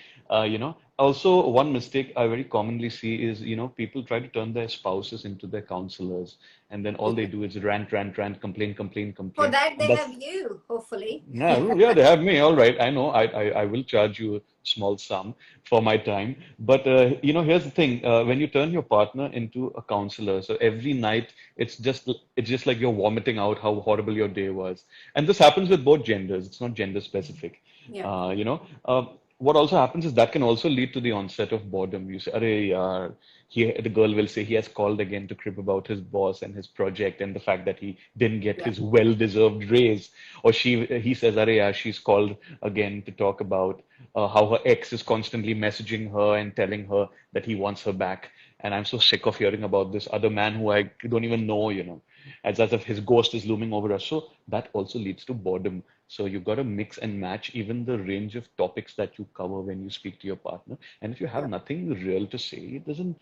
Also one mistake I very commonly see is, people try to turn their spouses into their counselors, and then all they do is rant, rant, rant, complain, complain, For complain. that, And they have that's you, hopefully. no, yeah, they have me. All right. I know. I will charge you a small sum for my time. But, here's the thing. When you turn your partner into a counselor, so every night it's just like you're vomiting out how horrible your day was. And this happens with both genders. It's not gender specific. Yeah. What also happens is that can also lead to the onset of boredom. You say, "Arey yaar," the girl will say he has called again to crib about his boss and his project and the fact that he didn't get Yeah. his well-deserved raise. Or he says, "Arey yaar, she's called again to talk about how her ex is constantly messaging her and telling her that he wants her back. And I'm so sick of hearing about this other man who I don't even know, as if his ghost is looming over us." So that also leads to boredom. So you've got to mix and match even the range of topics that you cover when you speak to your partner. And if you have Yeah. nothing real to say, it doesn't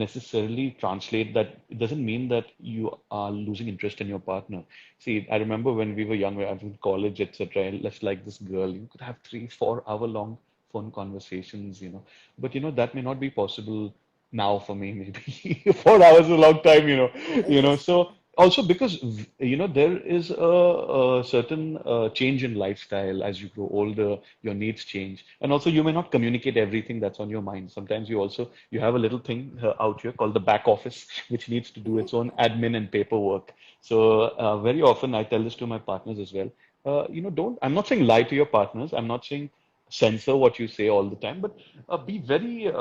necessarily translate that, it doesn't mean that you are losing interest in your partner. See, I remember when we were younger, I was in college, etc. Let's like this girl, you could have 3, 4 hour long phone conversations. But that may not be possible now for me, maybe 4 hours is a long time. Yes. So also because there is a certain change in lifestyle as you grow older, your needs change, and also you may not communicate everything that's on your mind. Sometimes you have a little thing out here called the back office, which needs to do its own admin and paperwork. So very often I tell this to my partners as well. Don't I'm not saying lie to your partners. I'm not saying censor what you say all the time, but be very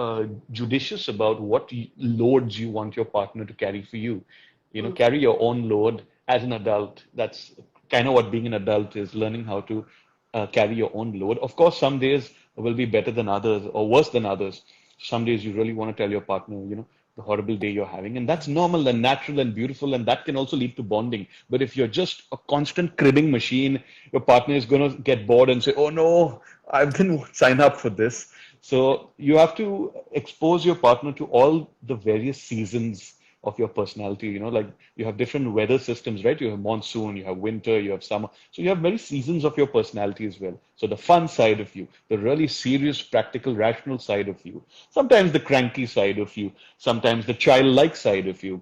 judicious about what loads you want your partner to carry for you. Mm. Carry your own load as an adult. That's kind of what being an adult is, learning how to carry your own load. Of course, some days will be better than others or worse than others. Some days you really want to tell your partner, the horrible day you're having. And that's normal and natural and beautiful, and that can also lead to bonding. But if you're just a constant cribbing machine, your partner is going to get bored and say, oh no, I didn't sign up for this. So you have to expose your partner to all the various seasons of your personality. Like you have different weather systems, right? You have monsoon, you have winter, you have summer. So you have many seasons of your personality as well. So the fun side of you, the really serious, practical, rational side of you, sometimes the cranky side of you, sometimes the childlike side of you,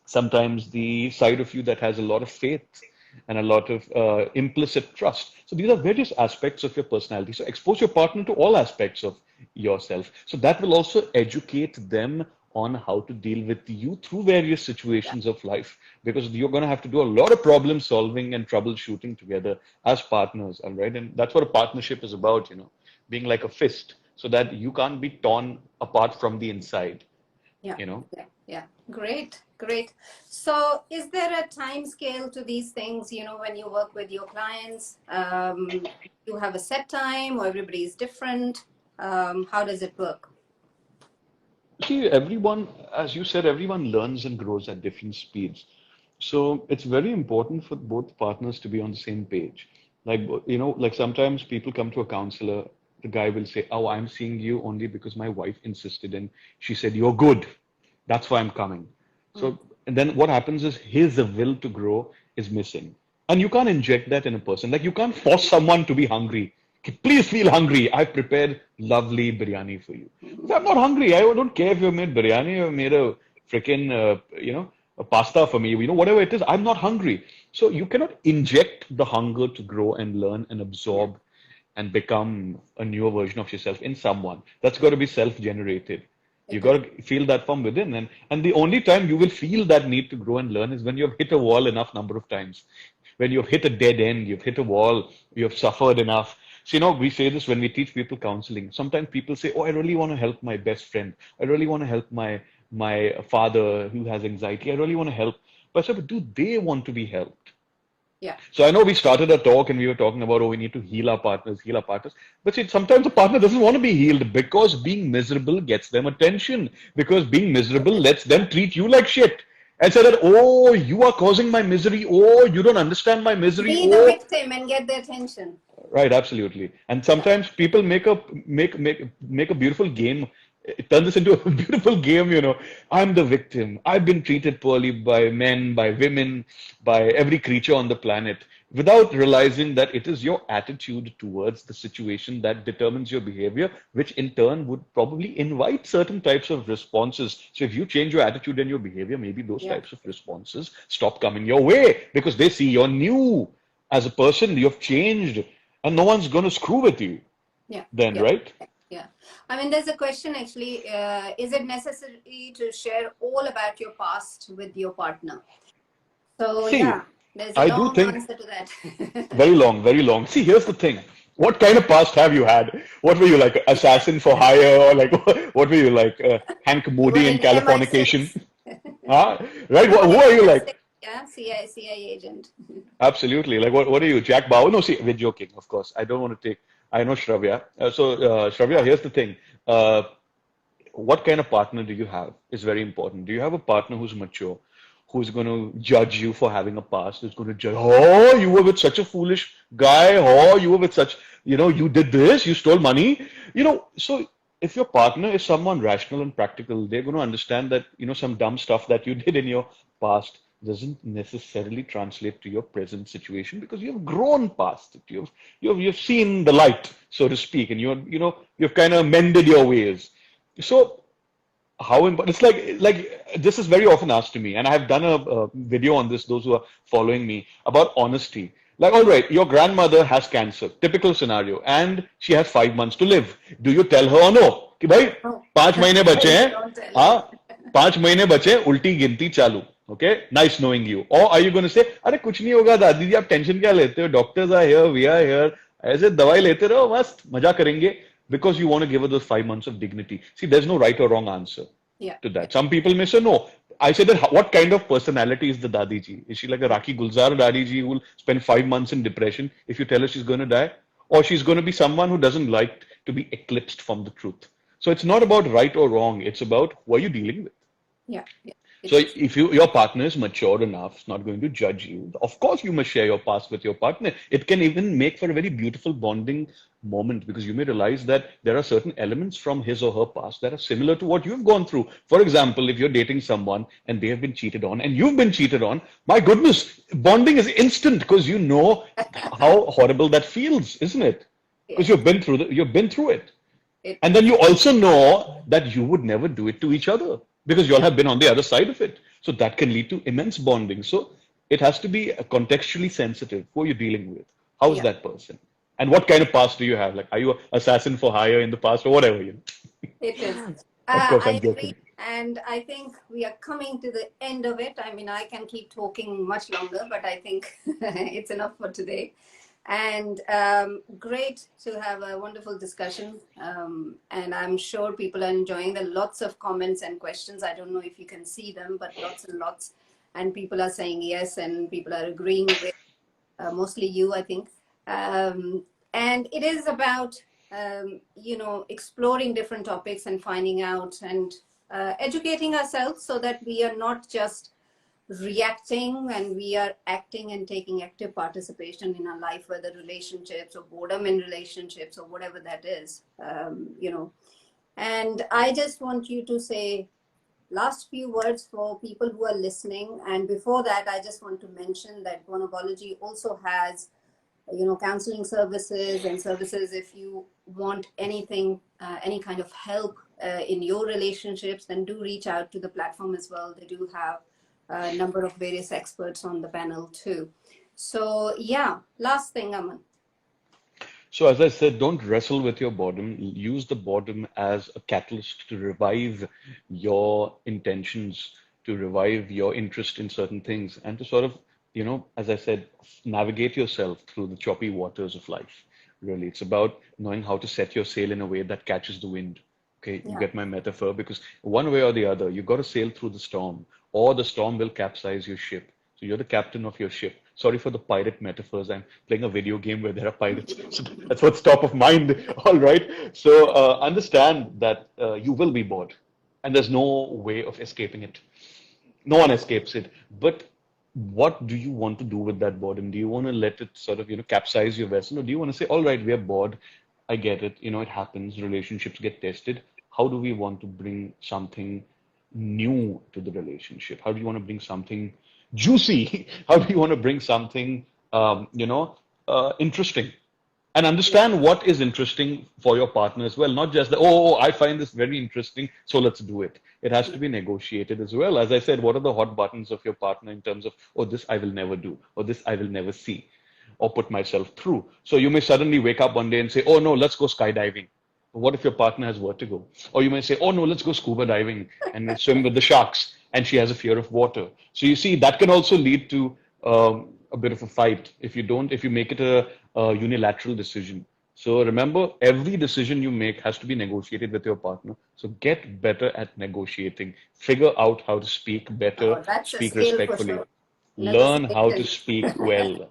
sometimes the side of you that has a lot of faith and a lot of implicit trust. So these are various aspects of your personality. So expose your partner to all aspects of yourself. So that will also educate them on how to deal with you through various situations of life, because you're going to have to do a lot of problem solving and troubleshooting together as partners, all right? And that's what a partnership is about, being like a fist, so that you can't be torn apart from the inside, Yeah, you know. yeah. Great, great. So is there a time scale to these things, when you work with your clients? You have a set time, or everybody is different? How does it work? See, everyone, as you said, everyone learns and grows at different speeds. So it's very important for both partners to be on the same page. Like, like sometimes people come to a counselor, the guy will say, oh, I'm seeing you only because my wife insisted and she said, you're good. That's why I'm coming. Mm. So, and then what happens is his will to grow is missing. And you can't inject that in a person. Like, you can't force someone to be hungry. Please feel hungry. I've prepared lovely biryani for you. If I'm not hungry, I don't care if you made biryani or made a freaking, a pasta for me, whatever it is, I'm not hungry. So you cannot inject the hunger to grow and learn and Yeah, absorb and become a newer version of yourself in someone. That's got to be self-generated. You it is. got to feel that from within. And the only time you will feel that need to grow and learn is when you've hit a wall enough number of times. When you've hit a dead end, you've hit a wall, you've suffered enough. So, we say this when we teach people counseling. Sometimes people say, oh, I really want to help my best friend. I really want to help my father who has anxiety. I really want to help. But I said, but do they want to be helped? Yeah, So I know we started a talk and we were talking about, oh, we need to heal our partners, heal our partners. But see, sometimes the partner doesn't want to be healed because being miserable gets them attention, because being miserable lets them treat you like shit. And say that, oh, you are causing my misery. Oh, you don't understand my misery. be the Oh, victim and get the attention. right, absolutely. And Yeah, sometimes people make a beautiful game. Turn this into a beautiful game. I'm the victim. I've been treated poorly by men, by women, by every creature on the planet, without realizing that it is your attitude towards the situation that determines your behavior, which in turn would probably invite certain types of responses. So if you change your attitude and your behavior, maybe those yeah, types of responses stop coming your way because they see you're new as a person, you've changed, and no one's going to screw with you yeah, then, yeah. right? Yeah. I mean, there's a question actually, is it necessary to share all about your past with your partner? So See, yeah, there's a I do long think answer to that. very long, very long. See, here's the thing. What kind of past have you had? What were you like, assassin for hire, or like what were you like, Hank You were Moody in in Californication? MI6. Huh? Right? You were Who in are you MI6, like? yeah, CIA agent. Absolutely. Like, what are you, Jack Bauer? No, see, we're joking, of course. I don't want to take. I know Shravya. Shravya, here's the thing. Uh, what kind of partner do you have is very important. Do you have a partner who's mature, who's going to judge you for having a past, who's going to judge, oh, you were with such a foolish guy, oh, you were with such, you did this, you stole money, so if your partner is someone rational and practical, they're going to understand that, some dumb stuff that you did in your past doesn't necessarily translate to your present situation because you've grown past it. You've seen the light, so to speak, and you've kind of mended your ways. So how important? It's like this is very often asked to me, and I have done a video on this. Those who are following me about honesty. Like, all right, your grandmother has cancer, typical scenario, and she has 5 months to live. Do you tell her or no? कि भाई Oh, 5 महीने बचे हैं, don't tell her. हाँ 5 महीने बचे हैं, उल्टी गिनती चालू. Okay, nice knowing you. Or are you going to say, अरे कुछ नहीं होगा दादी जी आप टेंशन क्या लेते हो? Doctors are here, we are here. ऐसे दवाई लेते रहो मस्त मजा करेंगे because you want to give her those 5 months of dignity. See, there's no right or wrong answer Yeah, to yeah. that. Some people may say no. I say that what kind of personality is the Dadi ji? Is she like a Raki Gulzar Dadi ji who will spend 5 months in depression if you tell her she's going to die? Or she's going to be someone who doesn't like to be eclipsed from the truth. So it's not about right or wrong. It's about who are you dealing with. Yeah. Yeah. It So is. if your partner is mature enough, is not going to judge you, of course you must share your past with your partner. It can even make for a very beautiful bonding moment because you may realize that there are certain elements from his or her past that are similar to what you've gone through. For example, if you're dating someone and they have been cheated on and you've been cheated on, my goodness, bonding is instant because you know how horrible that feels, isn't it? Because Yes. you've been through it. It And then is. you also know that you would never do it to each other because you all Yeah. have been on the other side of it. So that can lead to immense bonding. So it has to be contextually sensitive. Who are you dealing with? How's Yeah. that person? And what kind of past do you have? Like, are you an assassin for hire in the past or whatever? It is. Of course, I'm I agree. joking. And I think we are coming to the end of it. I mean, I can keep talking much longer, but I think it's enough for today. And great to have a wonderful discussion. And I'm sure people are enjoying the lots of comments and questions. I don't know if you can see them, but lots and lots. And people are saying yes, and people are agreeing with mostly you, I think. And it is about, exploring different topics and finding out and educating ourselves so that we are not just reacting and we are acting and taking active participation in our life, whether relationships or boredom in relationships or whatever that is, And I just want you to say last few words for people who are listening. And before that, I just want to mention that Bonobology also has, counseling services and services. If you want anything, any kind of help in your relationships, then do reach out to the platform as well. They do have a number of various experts on the panel too. So yeah, last thing, Aman. So, as I said, don't wrestle with your boredom. Use the boredom as a catalyst to revive your intentions, to revive your interest in certain things, and to sort of, as I said, navigate yourself through the choppy waters of life. Really, it's about knowing how to set your sail in a way that catches the wind. Okay, you Yeah. get my metaphor? Because one way or the other, you've got to sail through the storm, or the storm will capsize your ship. So you're the captain of your ship. Sorry for the pirate metaphors. I'm playing a video game where there are pirates. So that's what's top of mind. All right. So understand that you will be bored, and there's no way of escaping it. No one escapes it. But what do you want to do with that boredom? Do you want to let it sort of, capsize your vessel, or do you want to say, all right, we are bored. I get it. It happens. Relationships get tested. How do we want to bring something new to the relationship? How do you want to bring something juicy? How do you want to bring something, interesting? And Yeah. understand what is interesting for your partner as well, not just the, oh, I find this very interesting, so let's do it. It has to be negotiated as well. As I said, what are the hot buttons of your partner in terms of, oh, this I will never do, or this I will never see, or put myself through. So you may suddenly wake up one day and say, oh, no, let's go skydiving. What if your partner has vertigo? Or you may say, oh, no, let's go scuba diving and swim with the sharks, and she has a fear of water. So you see, that can also lead to a bit of a fight if you make it a unilateral decision. So remember, every decision you make has to be negotiated with your partner. So get better at negotiating. Figure out how to speak better, Oh, that's a speak skill for respectfully. sure. Learn how to Negotiation. speak well.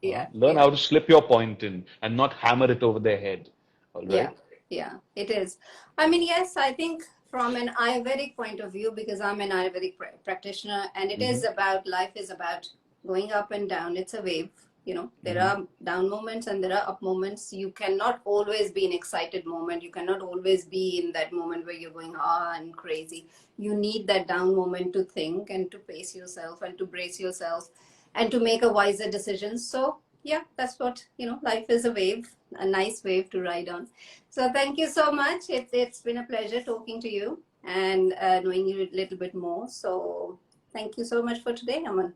Yeah. Learn Yeah. how to slip your point in and not hammer it over their head. All Yeah, right? yeah, it is. I mean, yes, I think from an Ayurvedic point of view, because I'm an Ayurvedic practitioner, and it Mm-hmm. is about life is about going up and down. It's a wave. There Mm-hmm. are down moments and there are up moments. You cannot always be in excited moment. You cannot always be in that moment where you're going and crazy. You need that down moment to think and to pace yourself and to brace yourself and to make a wiser decision. So yeah, that's what, life is a wave, a nice wave to ride on. So thank you so much. It's been a pleasure talking to you and knowing you a little bit more. So thank you so much for today, Aman.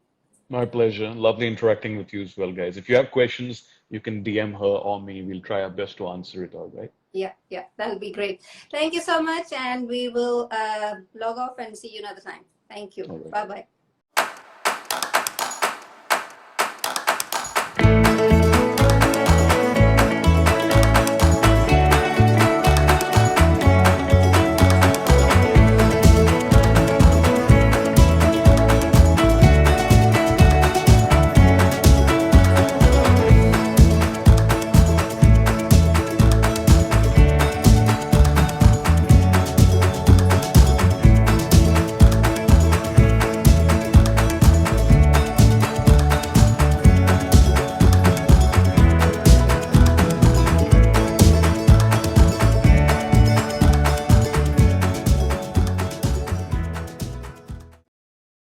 My pleasure. Lovely interacting with you as well, guys. If you have questions, you can DM her or me. We'll try our best to answer it, all right? Yeah, yeah, that'll be great. Thank you so much. And we will log off and see you another time. Thank you. All right. Bye bye.